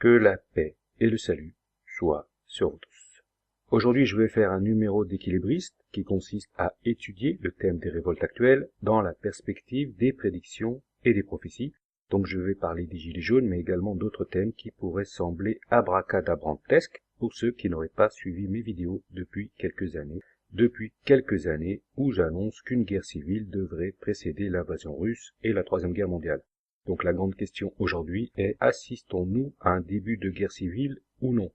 Que la paix et le salut soient sur vous tous. Aujourd'hui, je vais faire un numéro d'équilibriste qui consiste à étudier le thème des révoltes actuelles dans la perspective des prédictions et des prophéties. Donc je vais parler des gilets jaunes, mais également d'autres thèmes qui pourraient sembler abracadabrantesques pour ceux qui n'auraient pas suivi mes vidéos depuis quelques années. Où j'annonce qu'une guerre civile devrait précéder l'invasion russe et la Troisième Guerre mondiale. Donc la grande question aujourd'hui est, assistons-nous à un début de guerre civile ou non?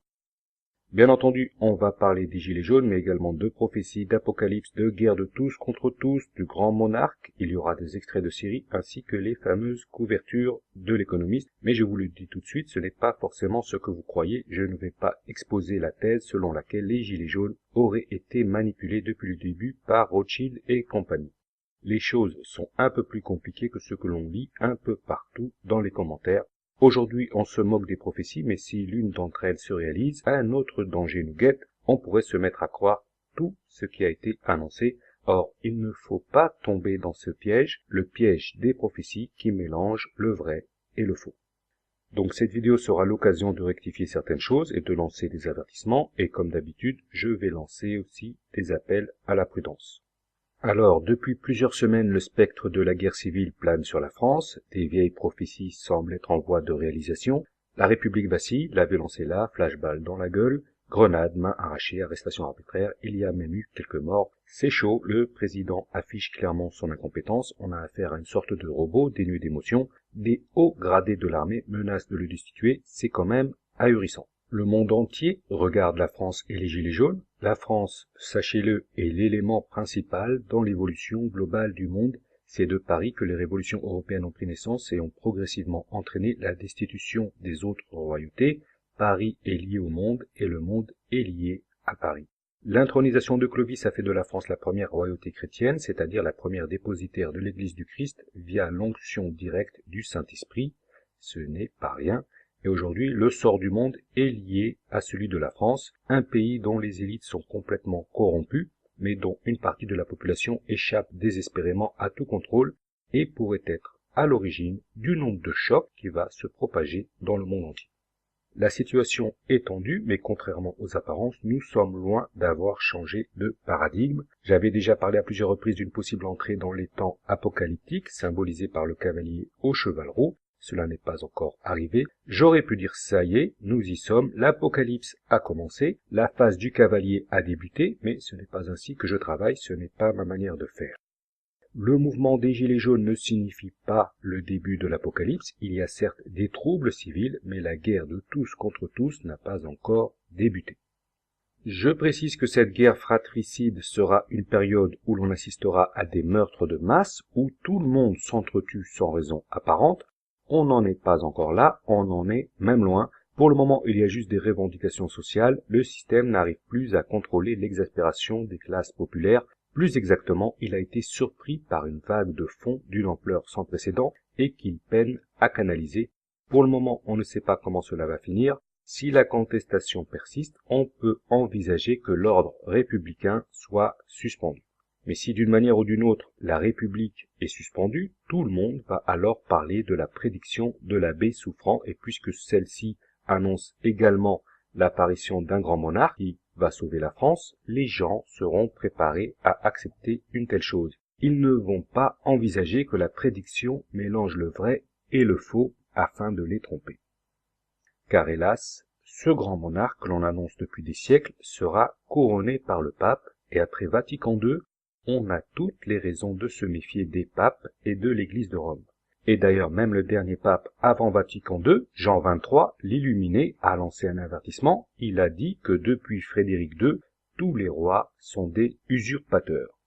Bien entendu, on va parler des gilets jaunes, mais également de prophéties, d'apocalypse, de guerre de tous contre tous, du grand monarque. Il y aura des extraits de séries, ainsi que les fameuses couvertures de l'économiste. Mais je vous le dis tout de suite, ce n'est pas forcément ce que vous croyez. Je ne vais pas exposer la thèse selon laquelle les gilets jaunes auraient été manipulés depuis le début par Rothschild et compagnie. Les choses sont un peu plus compliquées que ce que l'on lit un peu partout dans les commentaires. Aujourd'hui, on se moque des prophéties, mais si l'une d'entre elles se réalise, un autre danger nous guette. On pourrait se mettre à croire tout ce qui a été annoncé. Or, il ne faut pas tomber dans ce piège, le piège des prophéties qui mélangent le vrai et le faux. Donc cette vidéo sera l'occasion de rectifier certaines choses et de lancer des avertissements, et comme d'habitude, je vais lancer aussi des appels à la prudence. Alors, depuis plusieurs semaines, le spectre de la guerre civile plane sur la France, des vieilles prophéties semblent être en voie de réalisation, la République vacille, la violence est là, flashball dans la gueule, grenades, mains arrachées, arrestations arbitraires, il y a même eu quelques morts. C'est chaud, le président affiche clairement son incompétence, on a affaire à une sorte de robot dénué d'émotion, des hauts gradés de l'armée menacent de le destituer, c'est quand même ahurissant. Le monde entier regarde la France et les gilets jaunes. La France, sachez-le, est l'élément principal dans l'évolution globale du monde. C'est de Paris que les révolutions européennes ont pris naissance et ont progressivement entraîné la destitution des autres royautés. Paris est lié au monde et le monde est lié à Paris. L'intronisation de Clovis a fait de la France la première royauté chrétienne, c'est-à-dire la première dépositaire de l'Église du Christ via l'onction directe du Saint-Esprit. Ce n'est pas rien. Et aujourd'hui, le sort du monde est lié à celui de la France, un pays dont les élites sont complètement corrompues, mais dont une partie de la population échappe désespérément à tout contrôle et pourrait être à l'origine d'une onde de choc qui va se propager dans le monde entier. La situation est tendue, mais contrairement aux apparences, nous sommes loin d'avoir changé de paradigme. J'avais déjà parlé à plusieurs reprises d'une possible entrée dans les temps apocalyptiques, symbolisés par le cavalier au cheval roux. Cela n'est pas encore arrivé. J'aurais pu dire ça y est, nous y sommes, l'apocalypse a commencé, la phase du cavalier a débuté, mais ce n'est pas ainsi que je travaille, ce n'est pas ma manière de faire. Le mouvement des Gilets jaunes ne signifie pas le début de l'apocalypse, il y a certes des troubles civils, mais la guerre de tous contre tous n'a pas encore débuté. Je précise que cette guerre fratricide sera une période où l'on assistera à des meurtres de masse, où tout le monde s'entretue sans raison apparente. On n'en est pas encore là, on en est même loin. Pour le moment, il y a juste des revendications sociales. Le système n'arrive plus à contrôler l'exaspération des classes populaires. Plus exactement, il a été surpris par une vague de fonds d'une ampleur sans précédent et qu'il peine à canaliser. Pour le moment, on ne sait pas comment cela va finir. Si la contestation persiste, on peut envisager que l'ordre républicain soit suspendu. Mais si d'une manière ou d'une autre, la République est suspendue, tout le monde va alors parler de la prédiction de l'abbé souffrant, et puisque celle-ci annonce également l'apparition d'un grand monarque qui va sauver la France, les gens seront préparés à accepter une telle chose. Ils ne vont pas envisager que la prédiction mélange le vrai et le faux afin de les tromper. Car hélas, ce grand monarque que l'on annonce depuis des siècles sera couronné par le pape, et après Vatican II, on a toutes les raisons de se méfier des papes et de l'Église de Rome. Et d'ailleurs, même le dernier pape avant Vatican II, Jean XXIII, l'illuminé, a lancé un avertissement. Il a dit que depuis Frédéric II, tous les rois sont des usurpateurs.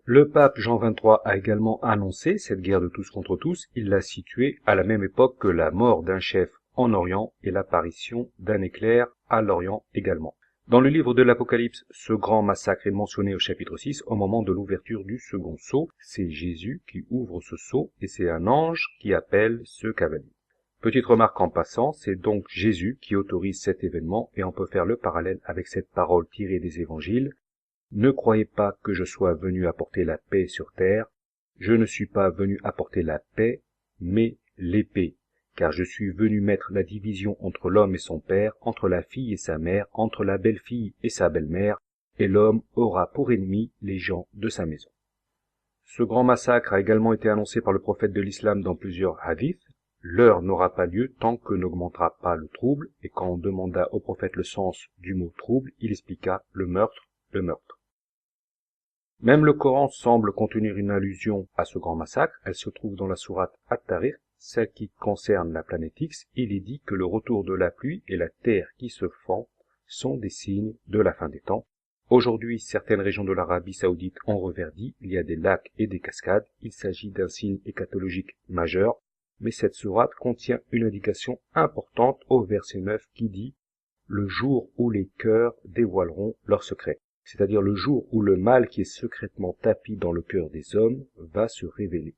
Le pape Jean XXIII a également annoncé cette guerre de tous contre tous. Il l'a située à la même époque que la mort d'un chef en Orient et l'apparition d'un éclair à l'Orient également. Dans le livre de l'Apocalypse, ce grand massacre est mentionné au chapitre 6 au moment de l'ouverture du second sceau. C'est Jésus qui ouvre ce sceau et c'est un ange qui appelle ce cavalier. Petite remarque en passant, c'est donc Jésus qui autorise cet événement et on peut faire le parallèle avec cette parole tirée des évangiles. Ne croyez pas que je sois venu apporter la paix sur terre. Je ne suis pas venu apporter la paix, mais l'épée. car je suis venu mettre la division entre l'homme et son père, entre la fille et sa mère, entre la belle-fille et sa belle-mère, et l'homme aura pour ennemi les gens de sa maison. Ce grand massacre a également été annoncé par le prophète de l'islam dans plusieurs hadiths. L'heure n'aura pas lieu tant que n'augmentera pas le trouble, et quand on demanda au prophète le sens du mot trouble, il expliqua le meurtre, le meurtre. Même le Coran semble contenir une allusion à ce grand massacre. Elle se trouve dans la sourate At-Tariq, celle qui concerne la planète X. Il est dit que le retour de la pluie et la terre qui se fend sont des signes de la fin des temps. Aujourd'hui, certaines régions de l'Arabie saoudite ont reverdi, il y a des lacs et des cascades. Il s'agit d'un signe eschatologique majeur, mais cette sourate contient une indication importante au verset 9 qui dit « Le jour où les cœurs dévoileront leurs secrets ». C'est-à-dire le jour où le mal qui est secrètement tapi dans le cœur des hommes va se révéler.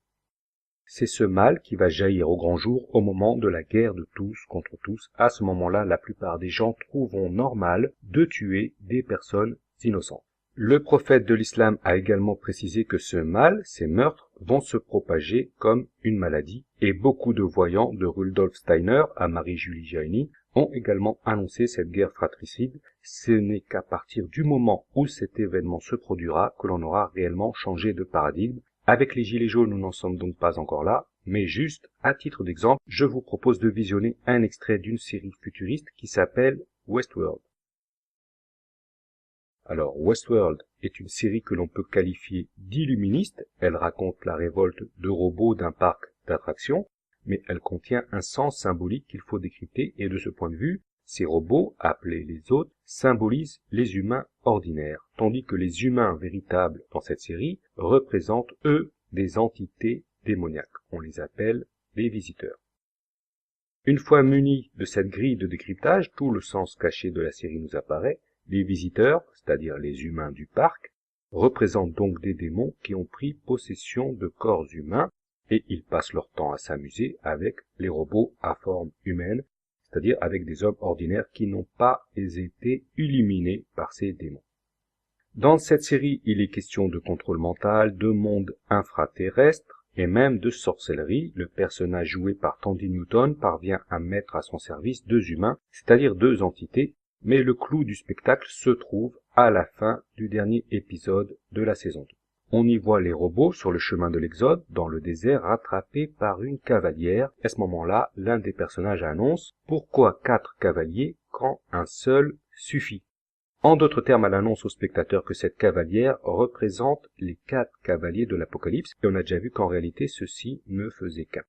C'est ce mal qui va jaillir au grand jour au moment de la guerre de tous contre tous. À ce moment-là, la plupart des gens trouveront normal de tuer des personnes innocentes. Le prophète de l'islam a également précisé que ce mal, ces meurtres, vont se propager comme une maladie, et beaucoup de voyants de Rudolf Steiner à Marie-Julie Jahenny ont également annoncé cette guerre fratricide. Ce n'est qu'à partir du moment où cet événement se produira que l'on aura réellement changé de paradigme. Avec les Gilets jaunes, nous n'en sommes donc pas encore là, mais juste, à titre d'exemple, je vous propose de visionner un extrait d'une série futuriste qui s'appelle Westworld. Alors, Westworld est une série que l'on peut qualifier d'illuministe. Elle raconte la révolte de robots d'un parc d'attractions, mais elle contient un sens symbolique qu'il faut décrypter, et de ce point de vue, ces robots, appelés les hôtes, symbolisent les humains ordinaires, tandis que les humains véritables dans cette série représentent, eux, des entités démoniaques. On les appelle les visiteurs. Une fois munis de cette grille de décryptage, tout le sens caché de la série nous apparaît. Les visiteurs, c'est-à-dire les humains du parc, représentent donc des démons qui ont pris possession de corps humains, et ils passent leur temps à s'amuser avec les robots à forme humaine, c'est-à-dire avec des hommes ordinaires qui n'ont pas été illuminés par ces démons. Dans cette série, il est question de contrôle mental, de monde infraterrestre et même de sorcellerie. Le personnage joué par Tandy Newton parvient à mettre à son service deux humains, c'est-à-dire deux entités, mais le clou du spectacle se trouve à la fin du dernier épisode de la saison 2. On y voit les robots sur le chemin de l'Exode, dans le désert, rattrapés par une cavalière. À ce moment-là, l'un des personnages annonce « Pourquoi 4 cavaliers quand un seul suffit ?» En d'autres termes, elle annonce au spectateur que cette cavalière représente les 4 cavaliers de l'Apocalypse, et on a déjà vu qu'en réalité, ceux-ci ne faisaient qu'un.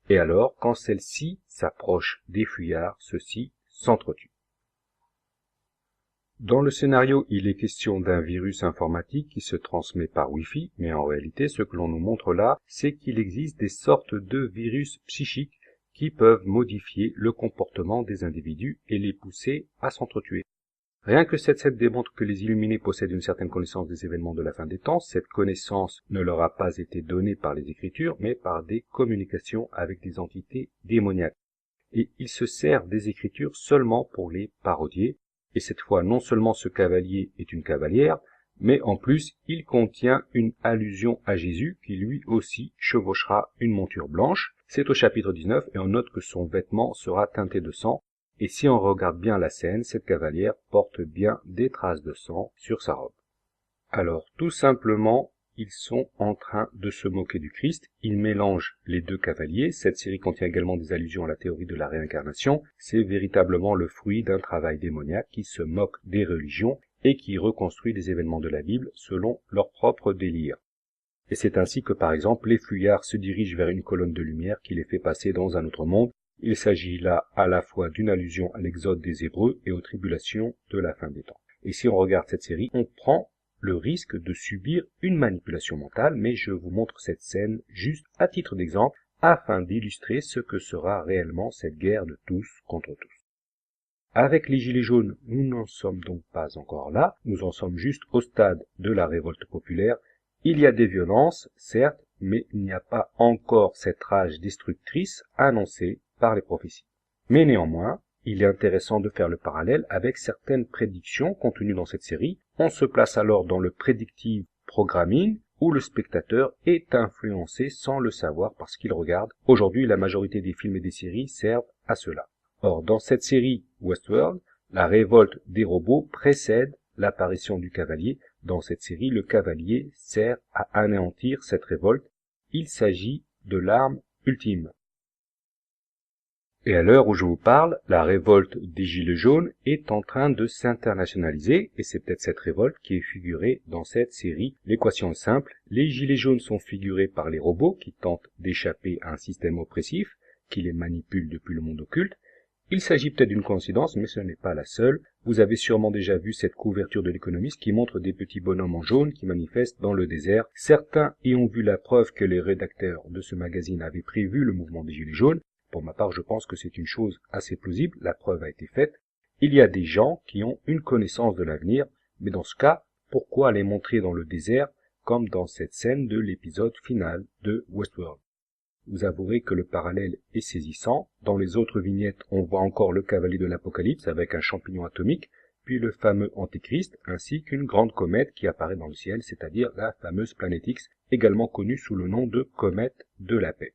Et alors, quand celle-ci s'approche des fuyards, ceux-ci s'entretuent. Dans le scénario, il est question d'un virus informatique qui se transmet par Wi-Fi, mais en réalité, ce que l'on nous montre là, c'est qu'il existe des sortes de virus psychiques qui peuvent modifier le comportement des individus et les pousser à s'entretuer. Rien que cette scène démontre que les Illuminés possèdent une certaine connaissance des événements de la fin des temps. Cette connaissance ne leur a pas été donnée par les Écritures, mais par des communications avec des entités démoniaques. Et ils se servent des Écritures seulement pour les parodier. Et cette fois, non seulement ce cavalier est une cavalière, mais en plus, il contient une allusion à Jésus qui lui aussi chevauchera une monture blanche. C'est au chapitre 19 et on note que son vêtement sera teinté de sang. Et si on regarde bien la scène, cette cavalière porte bien des traces de sang sur sa robe. Alors, tout simplement, ils sont en train de se moquer du Christ. Ils mélangent les deux cavaliers. Cette série contient également des allusions à la théorie de la réincarnation. C'est véritablement le fruit d'un travail démoniaque qui se moque des religions et qui reconstruit les événements de la Bible selon leur propre délire. Et c'est ainsi que, par exemple, les fuyards se dirigent vers une colonne de lumière qui les fait passer dans un autre monde. Il s'agit là à la fois d'une allusion à l'exode des Hébreux et aux tribulations de la fin des temps. Et si on regarde cette série, on prend le risque de subir une manipulation mentale, mais je vous montre cette scène juste à titre d'exemple afin d'illustrer ce que sera réellement cette guerre de tous contre tous. Avec les Gilets jaunes, nous n'en sommes donc pas encore là, nous en sommes juste au stade de la révolte populaire. Il y a des violences, certes, mais il n'y a pas encore cette rage destructrice annoncée par les prophéties. Mais néanmoins, il est intéressant de faire le parallèle avec certaines prédictions contenues dans cette série. On se place alors dans le predictive programming, où le spectateur est influencé sans le savoir parce qu'il regarde. Aujourd'hui, la majorité des films et des séries servent à cela. Or, dans cette série Westworld, la révolte des robots précède l'apparition du cavalier. Dans cette série, le cavalier sert à anéantir cette révolte. Il s'agit de l'arme ultime. Et à l'heure où je vous parle, la révolte des Gilets jaunes est en train de s'internationaliser, et c'est peut-être cette révolte qui est figurée dans cette série. L'équation est simple, les Gilets jaunes sont figurés par les robots qui tentent d'échapper à un système oppressif, qui les manipule depuis le monde occulte. Il s'agit peut-être d'une coïncidence, mais ce n'est pas la seule. Vous avez sûrement déjà vu cette couverture de l'Économiste qui montre des petits bonhommes en jaune qui manifestent dans le désert. Certains y ont vu la preuve que les rédacteurs de ce magazine avaient prévu le mouvement des Gilets jaunes. Pour ma part, je pense que c'est une chose assez plausible, la preuve a été faite. Il y a des gens qui ont une connaissance de l'avenir, mais dans ce cas, pourquoi les montrer dans le désert, comme dans cette scène de l'épisode final de Westworld? Vous avouerez que le parallèle est saisissant. Dans les autres vignettes, on voit encore le cavalier de l'Apocalypse avec un champignon atomique, puis le fameux Antéchrist, ainsi qu'une grande comète qui apparaît dans le ciel, c'est-à-dire la fameuse planète X, également connue sous le nom de comète de la paix.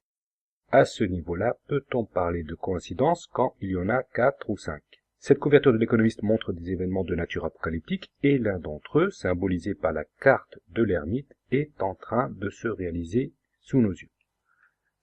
À ce niveau-là, peut-on parler de coïncidence quand il y en a 4 ou 5? Cette couverture de l'Économiste montre des événements de nature apocalyptique et l'un d'entre eux, symbolisé par la carte de l'ermite, est en train de se réaliser sous nos yeux.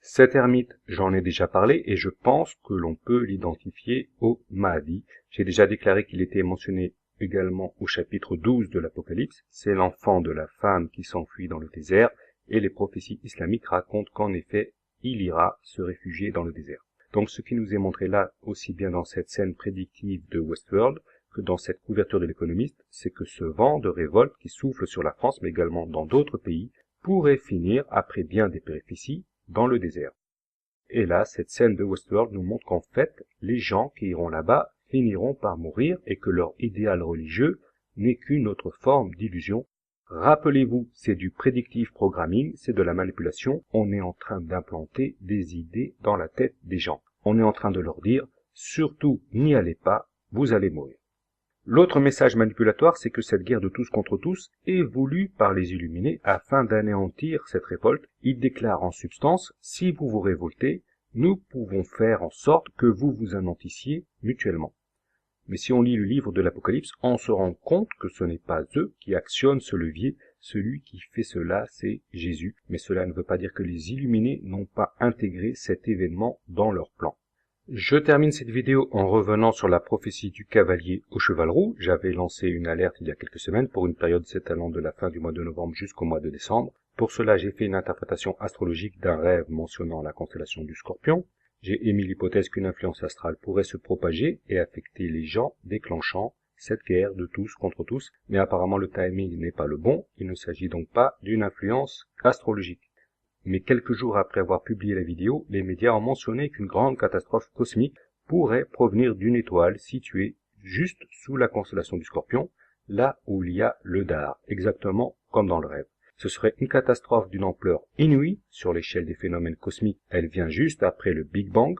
Cet ermite, j'en ai déjà parlé et je pense que l'on peut l'identifier au Mahdi. J'ai déjà déclaré qu'il était mentionné également au chapitre 12 de l'Apocalypse. C'est l'enfant de la femme qui s'enfuit dans le désert et les prophéties islamiques racontent qu'en effet, il ira se réfugier dans le désert. Donc ce qui nous est montré là, aussi bien dans cette scène prédictive de Westworld que dans cette couverture de l'Économiste, c'est que ce vent de révolte qui souffle sur la France, mais également dans d'autres pays, pourrait finir, après bien des péripéties, dans le désert. Et là, cette scène de Westworld nous montre qu'en fait, les gens qui iront là-bas finiront par mourir et que leur idéal religieux n'est qu'une autre forme d'illusion. Rappelez-vous, c'est du predictive programming, c'est de la manipulation. On est en train d'implanter des idées dans la tête des gens. On est en train de leur dire, surtout n'y allez pas, vous allez mourir. L'autre message manipulatoire, c'est que cette guerre de tous contre tous est voulue par les Illuminés afin d'anéantir cette révolte. Ils déclarent en substance, si vous vous révoltez, nous pouvons faire en sorte que vous vous anéantissiez mutuellement. Mais si on lit le livre de l'Apocalypse, on se rend compte que ce n'est pas eux qui actionnent ce levier, celui qui fait cela, c'est Jésus. Mais cela ne veut pas dire que les Illuminés n'ont pas intégré cet événement dans leur plan. Je termine cette vidéo en revenant sur la prophétie du cavalier au cheval roux. J'avais lancé une alerte il y a quelques semaines pour une période s'étalant de la fin du mois de novembre jusqu'au mois de décembre. Pour cela, j'ai fait une interprétation astrologique d'un rêve mentionnant la constellation du Scorpion. J'ai émis l'hypothèse qu'une influence astrale pourrait se propager et affecter les gens, déclenchant cette guerre de tous contre tous, mais apparemment le timing n'est pas le bon, il ne s'agit donc pas d'une influence astrologique. Mais quelques jours après avoir publié la vidéo, les médias ont mentionné qu'une grande catastrophe cosmique pourrait provenir d'une étoile située juste sous la constellation du Scorpion, là où il y a le dard, exactement comme dans le rêve. Ce serait une catastrophe d'une ampleur inouïe sur l'échelle des phénomènes cosmiques. Elle vient juste après le Big Bang.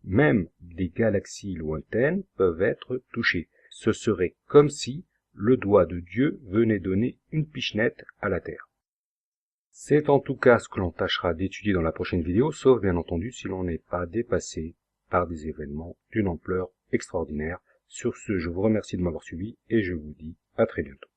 Même des galaxies lointaines peuvent être touchées. Ce serait comme si le doigt de Dieu venait donner une pichenette à la Terre. C'est en tout cas ce que l'on tâchera d'étudier dans la prochaine vidéo, sauf bien entendu si l'on n'est pas dépassé par des événements d'une ampleur extraordinaire. Sur ce, je vous remercie de m'avoir suivi et je vous dis à très bientôt.